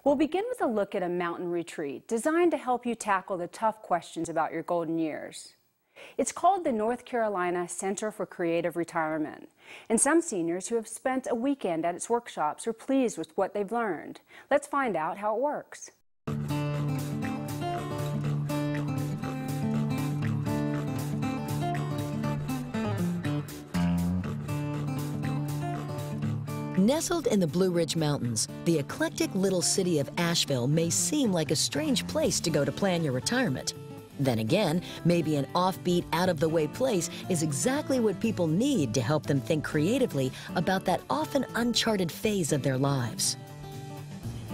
We'll begin with a look at a mountain retreat designed to help you tackle the tough questions about your golden years. It's called the North Carolina Center for Creative Retirement, and some seniors who have spent a weekend at its workshops are pleased with what they've learned. Let's find out how it works. Nestled in the Blue Ridge Mountains, the eclectic little city of Asheville may seem like a strange place to go to plan your retirement. Then again, maybe an offbeat, out-of-the-way place is exactly what people need to help them think creatively about that often uncharted phase of their lives.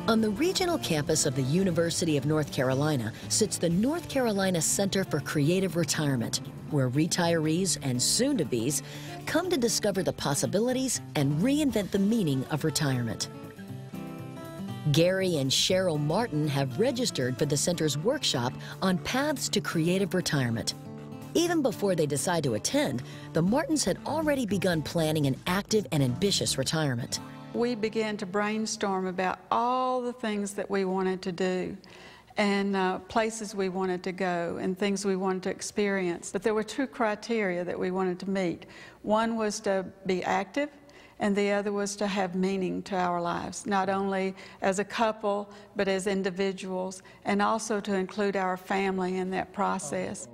On the regional campus of the University of North Carolina sits the North Carolina Center for Creative Retirement, where retirees and soon-to-bes come to discover the possibilities and reinvent the meaning of retirement. Gary and Cheryl Martin have registered for the center's workshop on paths to creative retirement. Even before they decide to attend, the Martins had already begun planning an active and ambitious retirement. We began to brainstorm about all the things that we wanted to do and places we wanted to go and things we wanted to experience. But there were two criteria that we wanted to meet. One was to be active, and the other was to have meaning to our lives, not only as a couple, but as individuals, and also to include our family in that process.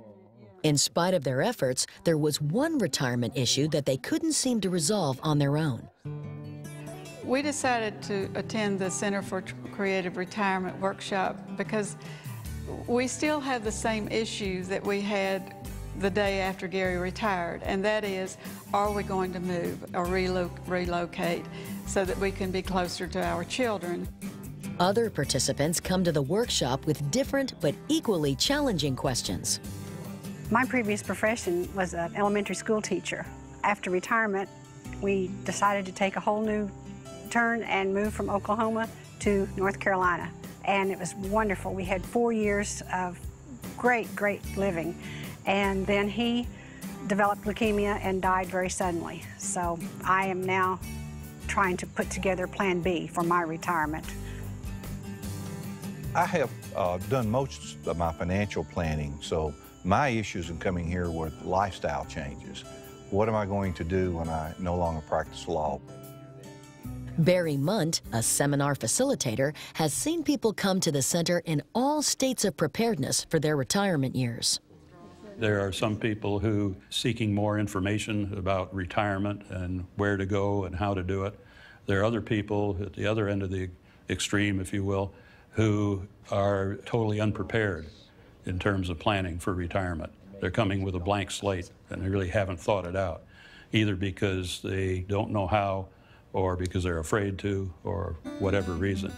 In spite of their efforts, there was one retirement issue that they couldn't seem to resolve on their own. We decided to attend the Center for Creative Retirement workshop because we still have the same issue that we had the day after Gary retired, and that is, are we going to move or relocate so that we can be closer to our children? Other participants come to the workshop with different but equally challenging questions. My previous profession was an elementary school teacher. After retirement, we decided to take a whole new turn and move from Oklahoma to North Carolina. And it was wonderful. We had 4 years of great living. And then he developed leukemia and died very suddenly. So I am now trying to put together Plan B for my retirement. I have done most of my financial planning, so my issues in coming here were lifestyle changes. What am I going to do when I no longer practice law? Barry Munt, a seminar facilitator, has seen people come to the center in all states of preparedness for their retirement years. There are some people who are seeking more information about retirement and where to go and how to do it. There are other people at the other end of the extreme, if you will, who are totally unprepared in terms of planning for retirement. They're coming with a blank slate and they really haven't thought it out, either because they don't know how or because they're afraid to, or whatever reason.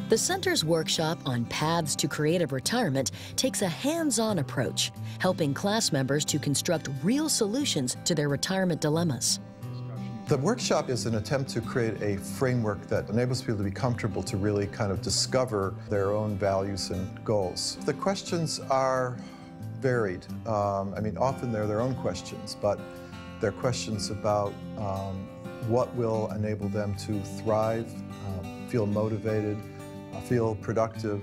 The center's workshop on paths to creative retirement takes a hands-on approach, helping class members to construct real solutions to their retirement dilemmas. The workshop is an attempt to create a framework that enables people to be comfortable to really kind of discover their own values and goals. The questions are varied. I mean, often they're their own questions, but they're questions about what will enable them to thrive, feel motivated, feel productive,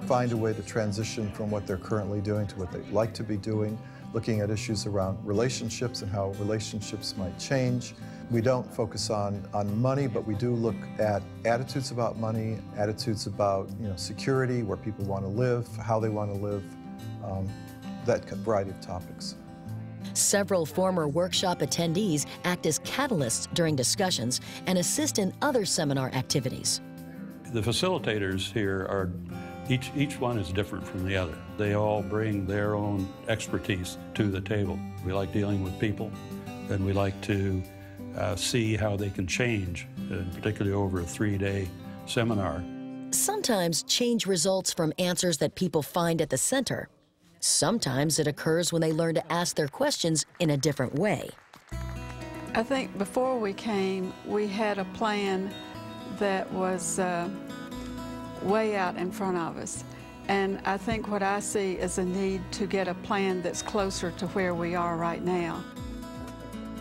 find a way to transition from what they're currently doing to what they'd like to be doing, looking at issues around relationships and how relationships might change. We don't focus on money, but we do look at attitudes about money, attitudes about security, where people want to live, how they want to live, that variety of topics. Several former workshop attendees act as catalysts during discussions and assist in other seminar activities. The facilitators here are, each one is different from the other. They all bring their own expertise to the table. We like dealing with people, and we like to see how they can change, particularly over a 3-day seminar. Sometimes change results from answers that people find at the center. Sometimes it occurs when they learn to ask their questions in a different way. I think before we came, we had a plan that was way out in front of us. And I think what I see is a need to get a plan that's closer to where we are right now.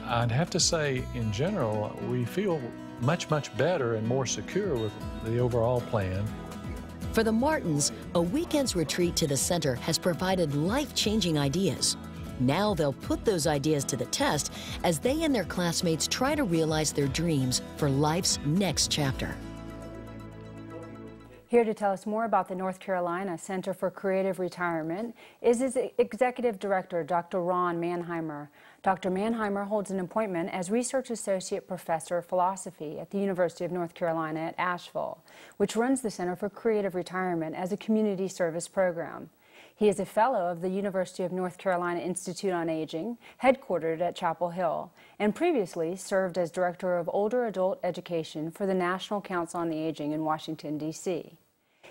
I'd have to say, in general, we feel much better and more secure with the overall plan. For the Martins, a weekend's retreat to the center has provided life-changing ideas. Now they'll put those ideas to the test as they and their classmates try to realize their dreams for life's next chapter. Here to tell us more about the North Carolina Center for Creative Retirement is its Executive Director, Dr. Ron Manheimer. Dr. Manheimer holds an appointment as Research Associate Professor of Philosophy at the University of North Carolina at Asheville, which runs the Center for Creative Retirement as a community service program. He is a fellow of the University of North Carolina Institute on Aging, headquartered at Chapel Hill, and previously served as Director of Older Adult Education for the National Council on the Aging in Washington, D.C.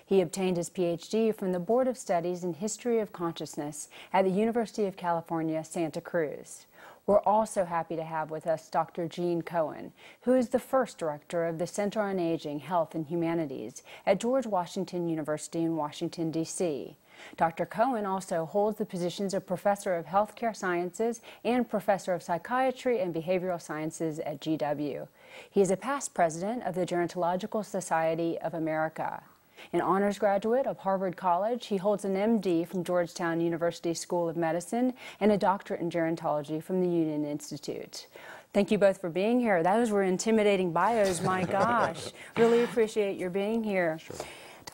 He obtained his Ph.D. from the Board of Studies in History of Consciousness at the University of California, Santa Cruz. We're also happy to have with us Dr. Jean Cohen, who is the first director of the Center on Aging, Health, and Humanities at George Washington University in Washington, D.C. Dr. Cohen also holds the positions of Professor of Healthcare Sciences and Professor of Psychiatry and Behavioral Sciences at GW. He is a past president of the Gerontological Society of America. An honors graduate of Harvard College, he holds an MD from Georgetown University School of Medicine and a doctorate in gerontology from the Union Institute. Thank you both for being here. Those were intimidating bios, my gosh. Really appreciate your being here. Sure.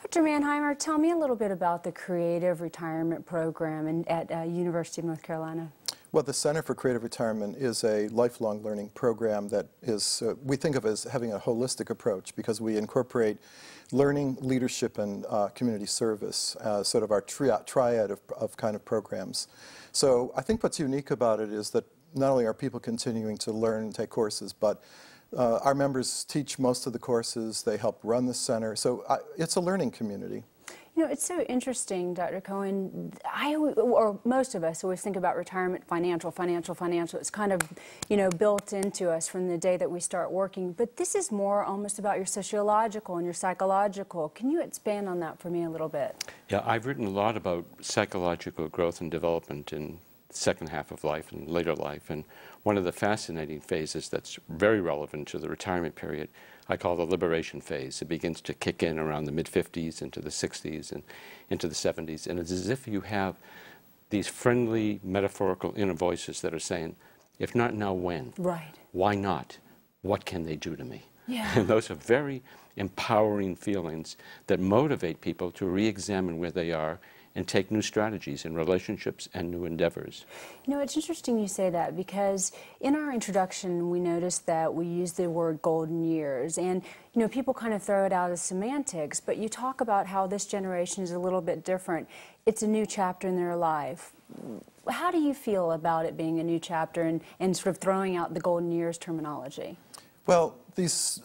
Dr. Manheimer, tell me a little bit about the Creative Retirement Program at University of North Carolina. Well, the Center for Creative Retirement is a lifelong learning program that is, we think of as having a holistic approach because we incorporate learning, leadership, and community service as sort of our triad of kind of programs. So I think what's unique about it is that not only are people continuing to learn and take courses, but our members teach most of the courses, they help run the center, so it's a learning community. You know, it's so interesting, Dr. Cohen. Or most of us always think about retirement, financial. It's kind of, you know, built into us from the day that we start working. But this is more almost about your sociological and your psychological. Can you expand on that for me a little bit? Yeah, I've written a lot about psychological growth and development in the second half of life and later life. And one of the fascinating phases that's very relevant to the retirement period I call the liberation phase. It begins to kick in around the mid-50s into the 60s and into the 70s. And it's as if you have these friendly, metaphorical inner voices that are saying, if not now, when? Right. Why not? What can they do to me? Yeah. And those are very empowering feelings that motivate people to re-examine where they are and take new strategies in relationships and new endeavors. You know, it's interesting you say that because in our introduction we noticed that we use the word golden years and, you know, people kind of throw it out as semantics, but you talk about how this generation is a little bit different. It's a new chapter in their life. How do you feel about it being a new chapter and sort of throwing out the golden years terminology? Well,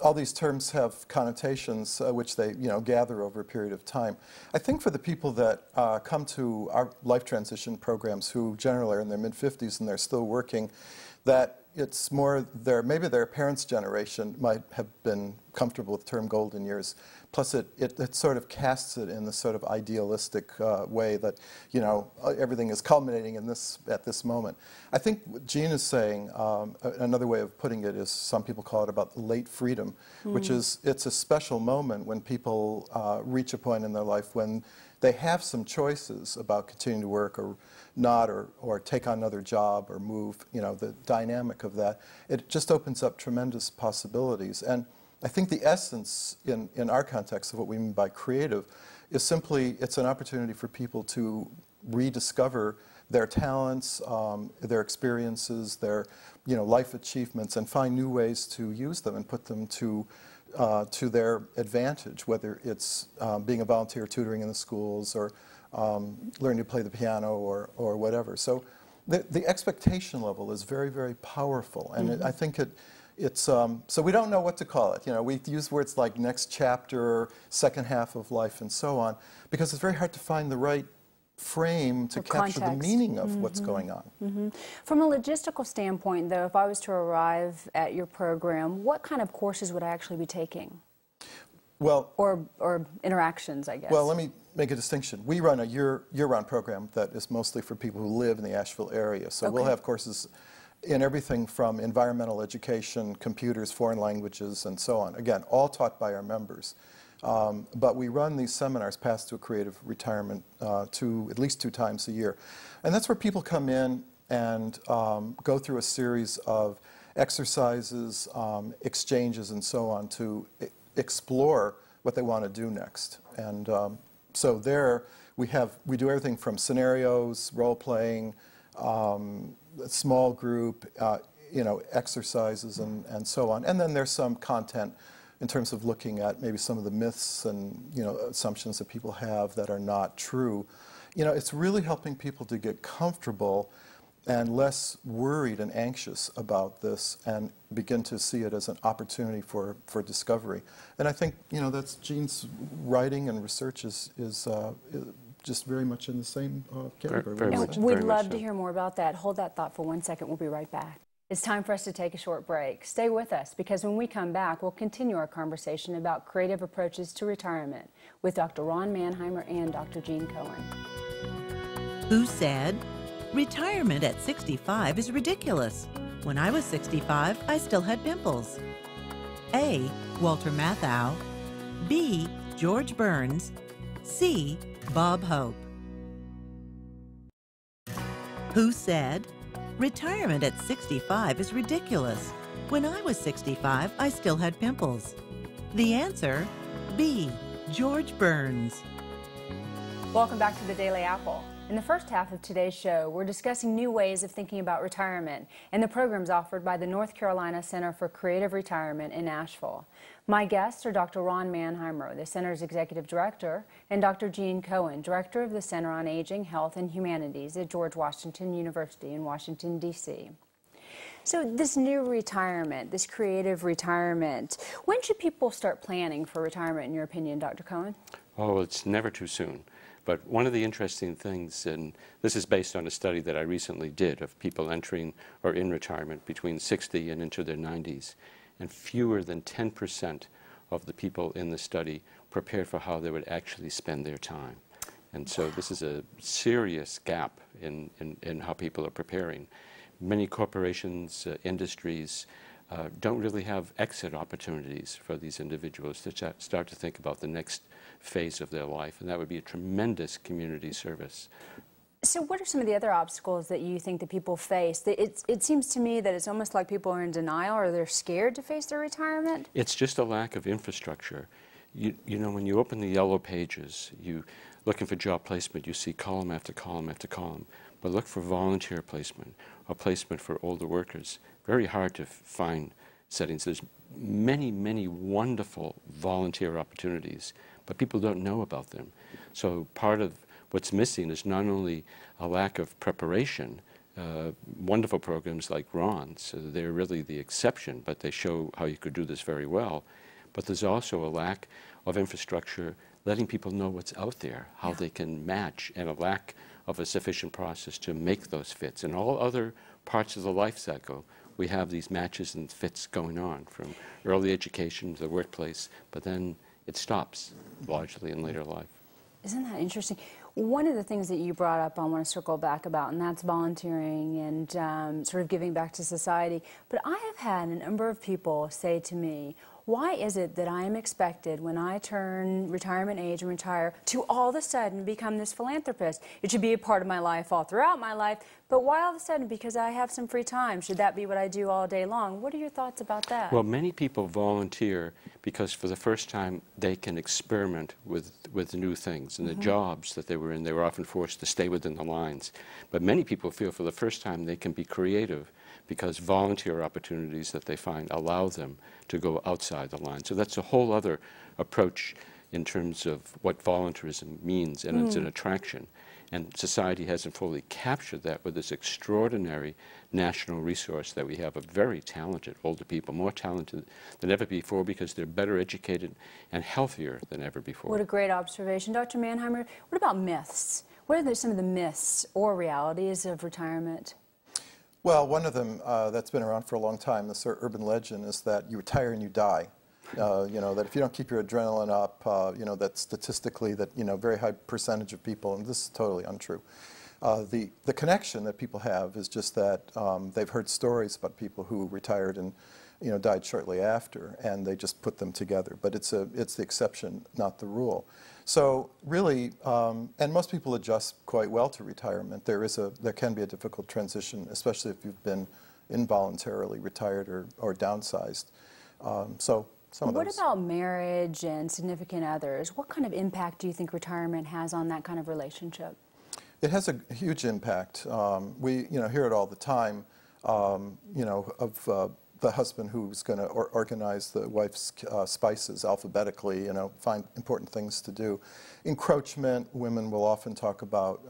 all these terms have connotations which they, you know, gather over a period of time. I think for the people that come to our life transition programs who generally are in their mid-50s and they're still working, that it's more maybe their parents' generation might have been comfortable with the term golden years. Plus it sort of casts it in this sort of idealistic way that, you know, everything is culminating in at this moment. I think what Jean is saying, another way of putting it is some people call it about late freedom, which is it's a special moment when people reach a point in their life when they have some choices about continuing to work or not, or take on another job or move, you know, the dynamic of that. It just opens up tremendous possibilities. And I think the essence in our context of what we mean by creative is simply it's an opportunity for people to rediscover their talents, their experiences, their, you know, life achievements, and find new ways to use them and put them to their advantage, whether it's being a volunteer tutoring in the schools or learning to play the piano or whatever. So the expectation level is very, very powerful, and I think it's so we don't know what to call it. You know, we use words like next chapter, second half of life, and so on, because it's very hard to find the right frame to capture the meaning of what's going on. From a logistical standpoint, though, if I was to arrive at your program, what kind of courses would I actually be taking? Well, or interactions, I guess. Well, let me make a distinction. We run a year-round program that is mostly for people who live in the Asheville area. So we'll have courses in everything from environmental education, computers, foreign languages, and so on. Again, all taught by our members. But we run these seminars, Path to a Creative Retirement, at least 2 times a year. And that's where people come in and go through a series of exercises, exchanges, and so on to explore what they want to do next. And so there we do everything from scenarios, role-playing, small group, exercises, and so on. And then there's some content in terms of looking at maybe some of the myths and assumptions that people have that are not true. It's really helping people to get comfortable and less worried and anxious about this, and begin to see it as an opportunity for discovery. And I think that's Jean's writing and research is just very much in the same category. Very much, we'd love to hear more about that. Hold that thought for 1 second. We'll be right back. It's time for us to take a short break. Stay with us, because when we come back, we'll continue our conversation about creative approaches to retirement with Dr. Ron Manheimer and Dr. Jean Cohen. Who said, "Retirement at 65 is ridiculous. When I was 65, I still had pimples"? A. Walter Matthau. B. George Burns. C. Bob Hope. Who said, "Retirement at 65 is ridiculous. When I was 65, I still had pimples"? The answer, B. George Burns. Welcome back to the Daily Apple. In the first half of today's show, we're discussing new ways of thinking about retirement and the programs offered by the North Carolina Center for Creative Retirement in Asheville. My guests are Dr. Ron Manheimer, the center's executive director, and Dr. Jean Cohen, director of the Center on Aging, Health, and Humanities at George Washington University in Washington, D.C. So this new retirement, this creative retirement, when should people start planning for retirement, in your opinion, Dr. Cohen? Oh, it's never too soon. But one of the interesting things, and this is based on a study that I recently did of people entering or in retirement between 60 and into their 90s, and fewer than 10% of the people in the study prepared for how they would actually spend their time. And so this is a serious gap in how people are preparing. Many corporations, industries, don't really have exit opportunities for these individuals to start to think about the next phase of their life, and that would be a tremendous community service. So what are some of the other obstacles that you think that people face? It seems to me that it's almost like people are in denial, or they're scared to face their retirement. It's just a lack of infrastructure. You know, when you open the yellow pages, you looking for job placement, you see column after column after column. But look for volunteer placement or placement for older workers. Very hard to find settings. There's many, many wonderful volunteer opportunities, but people don't know about them. So part of what's missing is not only a lack of preparation. Wonderful programs like Ron's, they're really the exception, but they show how you could do this very well. But there's also a lack of infrastructure, letting people know what's out there, how they can match, and a lack of a sufficient process to make those fits. In all other parts of the life cycle, we have these matches and fits going on, from early education to the workplace, but then it stops largely in later life. Isn't that interesting? One of the things that you brought up I want to circle back about, and that's volunteering and sort of giving back to society. But I have had a number of people say to me, why is it that I am expected, when I turn retirement age and retire, to all of a sudden become this philanthropist? It should be a part of my life all throughout my life, but why all of a sudden, because I have some free time, should that be what I do all day long? What are your thoughts about that? Well, many people volunteer because for the first time they can experiment with new things. And the jobs that they were often forced to stay within the lines. But many people feel for the first time they can be creative, because volunteer opportunities that they find allow them to go outside the line. So that's a whole other approach in terms of what volunteerism means, and it's an attraction. And society hasn't fully captured that with this extraordinary national resource that we have of very talented older people, more talented than ever before because they're better educated and healthier than ever before. What a great observation. Dr. Manheimer, what about myths? What are some of the myths or realities of retirement? Well, one of them that's been around for a long time, this urban legend, is that you retire and you die. That if you don't keep your adrenaline up, that statistically that, very high percentage of people, and this is totally untrue. The connection that people have is just that they've heard stories about people who retired and died shortly after, and they just put them together. But it's the exception, not the rule. So really, and most people adjust quite well to retirement. There can be a difficult transition, especially if you've been involuntarily retired or downsized. So some of those. What about marriage and significant others? What kind of impact do you think retirement has on that kind of relationship? It has a huge impact. We hear it all the time. Of the husband who's going to organize the wife's spices alphabetically, find important things to do. Encroachment, women will often talk about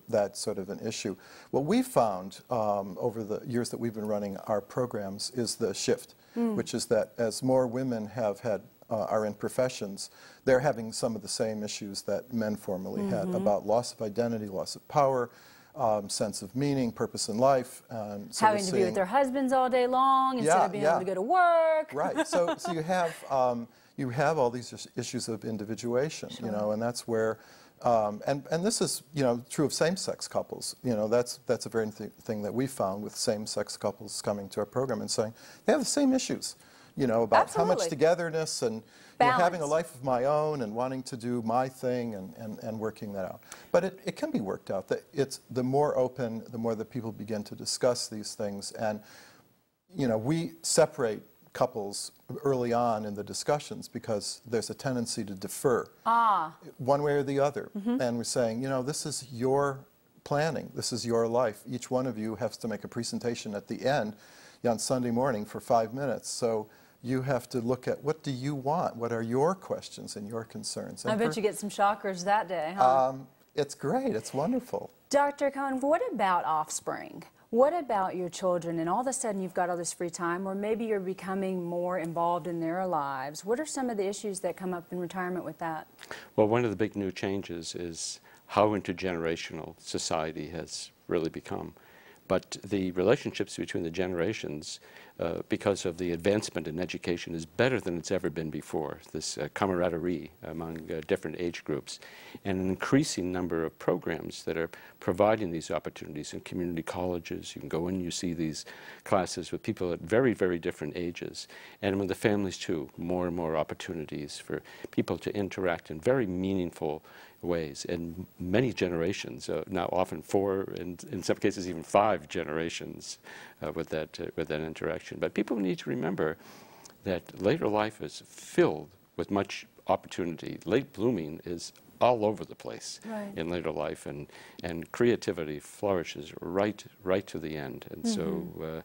that sort of an issue. What we've found over the years that we've been running our programs is the shift, which is that as more women are in professions, they're having some of the same issues that men formerly had about loss of identity, loss of power, sense of meaning, purpose in life. So having to be with their husbands all day long instead of being able to go to work. Right. So you have all these issues of individuation, and that's where, and this is true of same-sex couples. That's a very thing that we found with same-sex couples coming to our program and saying they have the same issues. About how much togetherness and having a life of my own and wanting to do my thing and working that out. But it can be worked out. It's the more open, the more that people begin to discuss these things. And, we separate couples early on in the discussions because there's a tendency to defer one way or the other. And we're saying, this is your planning. This is your life. Each one of you has to make a presentation at the end on Sunday morning for 5 minutes. So you have to look at what do you want? What are your questions and your concerns? And I bet you get some shockers that day, huh? It's great. It's wonderful. Dr. Cohen, what about offspring? What about your children and all of a sudden you've got all this free time, or maybe you're becoming more involved in their lives? What are some of the issues that come up in retirement with that? Well, one of the big new changes is how intergenerational society has really become. But the relationships between the generations, because of the advancement in education, is better than it's ever been before. This camaraderie among different age groups, and an increasing number of programs that are providing these opportunities in community colleges. You can go in, you see these classes with people at very, very different ages. And with the families too, more and more opportunities for people to interact in very meaningful ways, and many generations, now often 4, and in some cases even 5 generations with that interaction. But people need to remember that later life is filled with much opportunity. Late blooming is all over the place in later life, and creativity flourishes right to the end. And so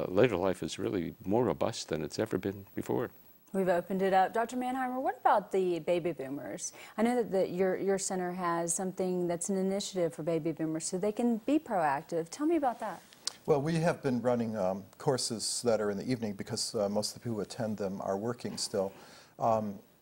later life is really more robust than it's ever been before. We've opened it up. Dr. Manheimer, what about the baby boomers? I know that your center has something that's an initiative for baby boomers so they can be proactive. Tell me about that. Well, we have been running courses that are in the evening because most of the people who attend them are working still.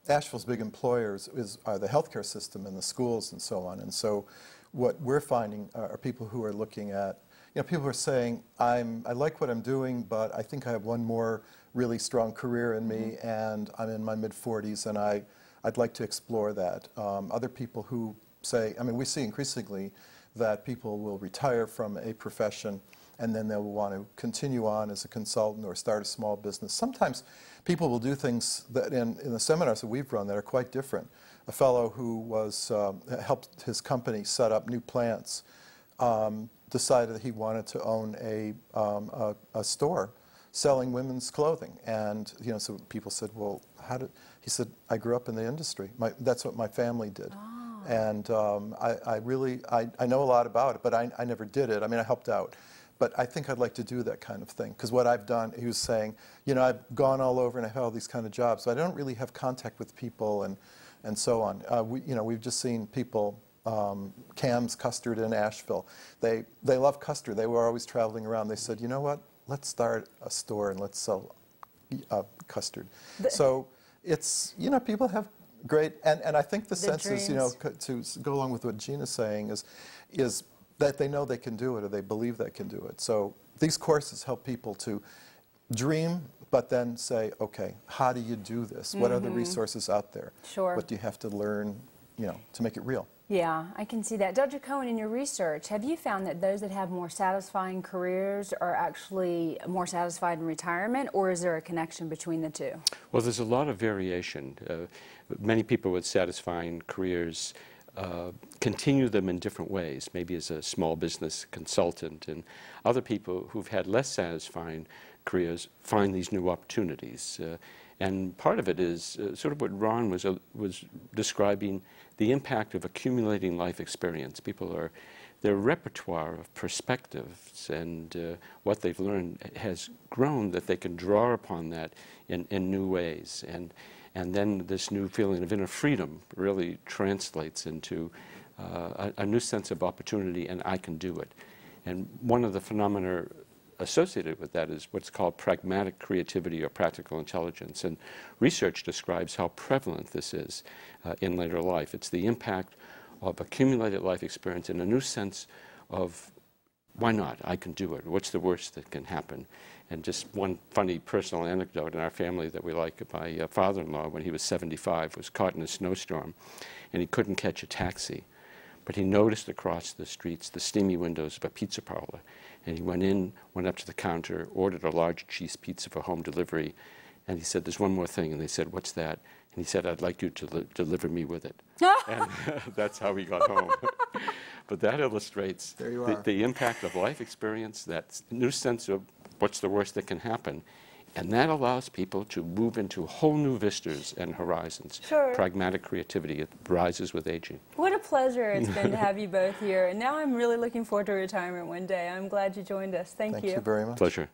Asheville's big employers are the healthcare system and the schools and so on. And so what we're finding are people who are looking at, people who are saying, I like what I'm doing, but I think I have one more really strong career in me, and I'm in my mid-40s, and I'd like to explore that. Other people who say, we see increasingly that people will retire from a profession and then they'll want to continue on as a consultant or start a small business. Sometimes people will do things that in the seminars that we've run that are quite different. A fellow who helped his company set up new plants decided that he wanted to own a store selling women's clothing, and so people said, well, he said, I grew up in the industry. That's what my family did. And I know a lot about it, but I never did it. I helped out. But I think I'd like to do that kind of thing, because what I've done, he was saying, I've gone all over and I've had all these kind of jobs, so I don't really have contact with people and so on. We've just seen people, Cam's Custard in Asheville. They love custard. They were always traveling around. They said, you know what? Let's start a store and let's sell custard. So it's, people have great, and I think the sense is, to go along with what Gina's saying is that they know they can do it, or they believe they can do it. So these courses help people to dream, but then say, okay, how do you do this? What are the resources out there? Sure. What do you have to learn, to make it real? Yeah, I can see that. Dr. Cohen, in your research, have you found that those that have more satisfying careers are actually more satisfied in retirement, or is there a connection between the two? Well, there's a lot of variation. Many people with satisfying careers continue them in different ways, maybe as a small business consultant, and other people who've had less satisfying careers find these new opportunities. And part of it is sort of what Ron was describing, the impact of accumulating life experience. Their repertoire of perspectives and what they've learned has grown, that they can draw upon that in new ways. And then this new feeling of inner freedom really translates into a new sense of opportunity, and I can do it. And one of the phenomena associated with that is what's called pragmatic creativity or practical intelligence. And research describes how prevalent this is in later life. It's the impact of accumulated life experience and a new sense of, why not? I can do it. What's the worst that can happen? And just one funny personal anecdote in our family that we like, my father-in-law, when he was 75, was caught in a snowstorm, and he couldn't catch a taxi. But he noticed across the streets the steamy windows of a pizza parlor. And he went up to the counter, ordered a large cheese pizza for home delivery, and he said, "There's one more thing." And they said, "What's that?" And he said, "I'd like you to deliver me with it." And that's how he got home. But that illustrates the impact of life experience, that new sense of what's the worst that can happen. And that allows people to move into whole new vistas and horizons. Sure. Pragmatic creativity, it rises with aging. What a pleasure it's been to have you both here. And now I'm really looking forward to retirement one day. I'm glad you joined us. Thank you. Thank you very much. Pleasure.